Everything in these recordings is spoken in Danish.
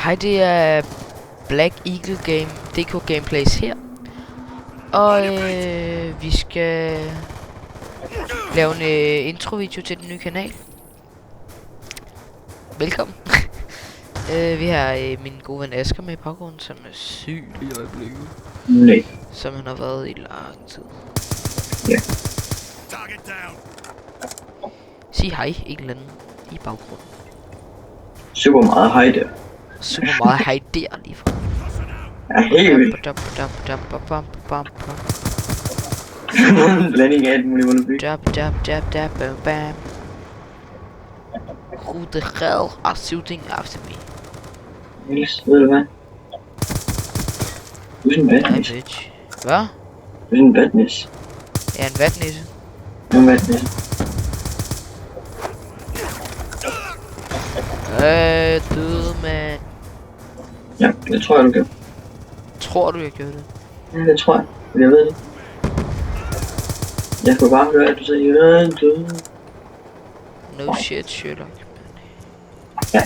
Hej, det er Black Eagle DK Gameplays her. Og vi skal lave en intro-video til den nye kanal. Velkommen. Vi har min gode ven Asger med i baggrunden, som er syg i øjeblikket. Nej. Som han har været i lang tid. Ja. Sig hej, en eller anden i baggrunden. Super meget hej der. Super meget hej der lige fra. Ja, helt vildt. Blanding af alt muligt underbygget. Who the hell are shooting after me? Niels, ved du hvad? Du er sådan en Hey vatnisse. bitch. Hvad? Du er sådan en vatnisse. Jeg er en vatnisse. Du er en vatnisse. Døde mand. Ja, det tror jeg du gør. Tror du jeg gjorde det? Ja, det tror jeg. Men jeg ved det. Jeg kunne bare høre, at du sagde, ja, du. No shit, Sherlock. Ja,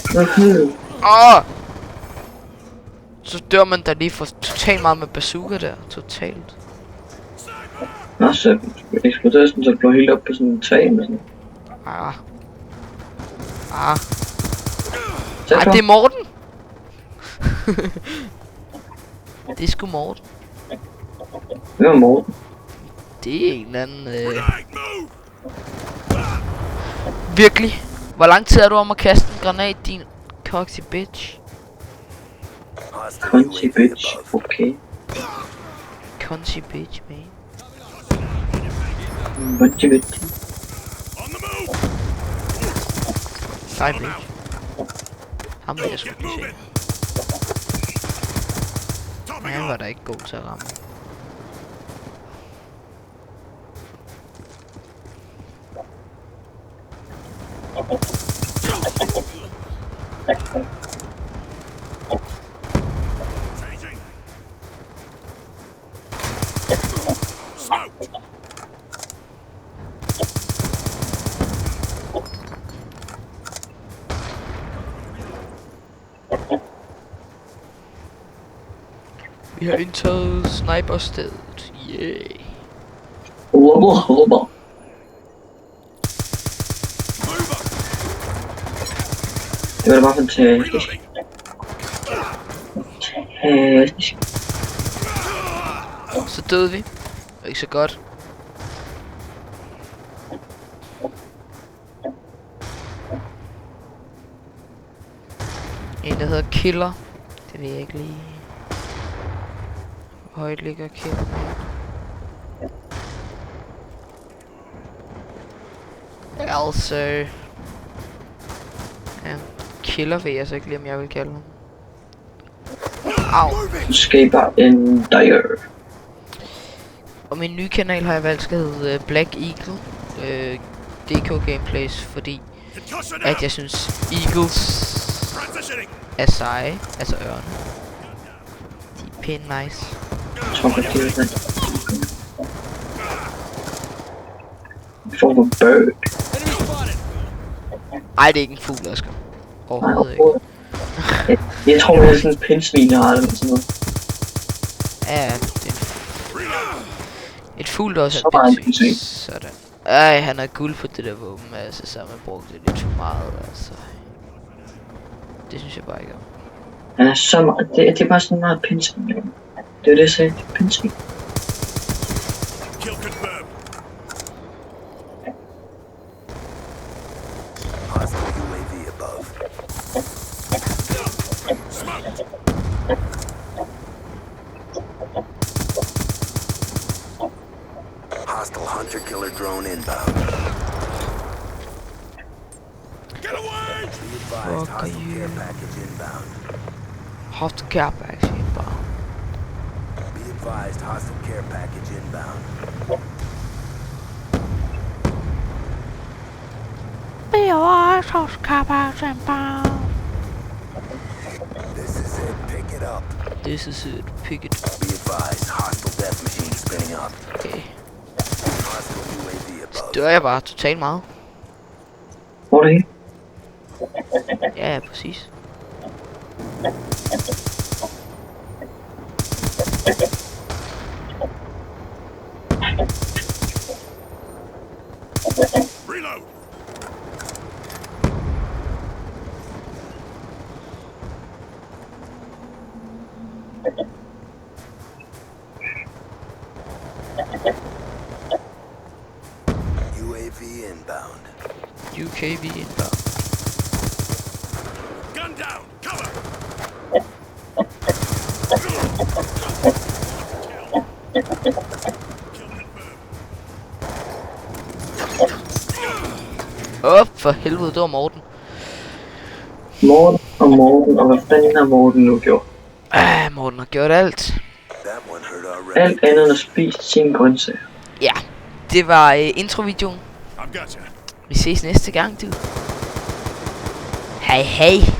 Så dør man da lige for totalt meget med bazooka der. Totalt. Nå, så eksploderer sådan, så bliver helt op på sådan en tag med sådan. Ah, det er Morten. Det er sgu Morten. Det var Morten. Det er en eller anden Virkelig. Hvor lang tid er du om at kaste en granat, din coxy bitch? Conti bitch, okay. Conchi bitch, man. Conti bitch. Sej bitch. Ham vil jeg sgu lige se. Men han var da ikke god til at ramme. Vi har indtaget sniperstedet. Yeah. Rubber. Det var da bare fantastisk. Fantastisk. Så døde vi. Ikke så godt. En der hedder Killer. Det ved jeg ikke lige. Hvor højt ligger Killer? Altså... Ja, Killer ved jeg så ikke lige, om jeg vil kalde ham. Au. Skaber en dire. Og min nye kanal har jeg valgt, skal hedde Black Eagle DK Gameplays, fordi at jeg synes Eagles er seje, altså ørne. De er pænt nice. Jeg tror godt, det er det. Form for bird. Ej, det er ikke en fugl, Asger. Overhovedet ikke. Jeg tror, det er sådan en pindsvin, jeg har eller sådan noget. Ja, det er et fugl, der også Så er meget et pindsvin. sådan. Ej, han er guld på det der våben, altså, så man brugte det lidt for meget, altså. Det synes jeg bare ikke om. Han er så meget, det er bare sådan meget pindsvin. Det er det, jeg sagde, det er pindsvin. Hostile hunter-killer drone inbound. Get away! Be advised, hostile care package inbound. Hostile care package inbound. Be advised, hostile care package inbound. Be advised, hostile care package inbound. This is it. Pick it up. This is it. Pick it up. Be advised, hostile death machine spinning up. Okay. Hostile UAV above. Dør jeg bare totalt meget. Hvor er det? Ja, præcis. Reload. UAV inbound. UKV inbound. Gun down. Cover. Kill confirmed. Åh, for helvede, det var Morten. Morten, og hvad fanden har Morten nu gjort? Morten har gjort alt. That one hurt our Alt andet end at spise sine grøntsager. Ja, det var introvideoen. I've got you. Vi ses næste gang, du. Hej hej.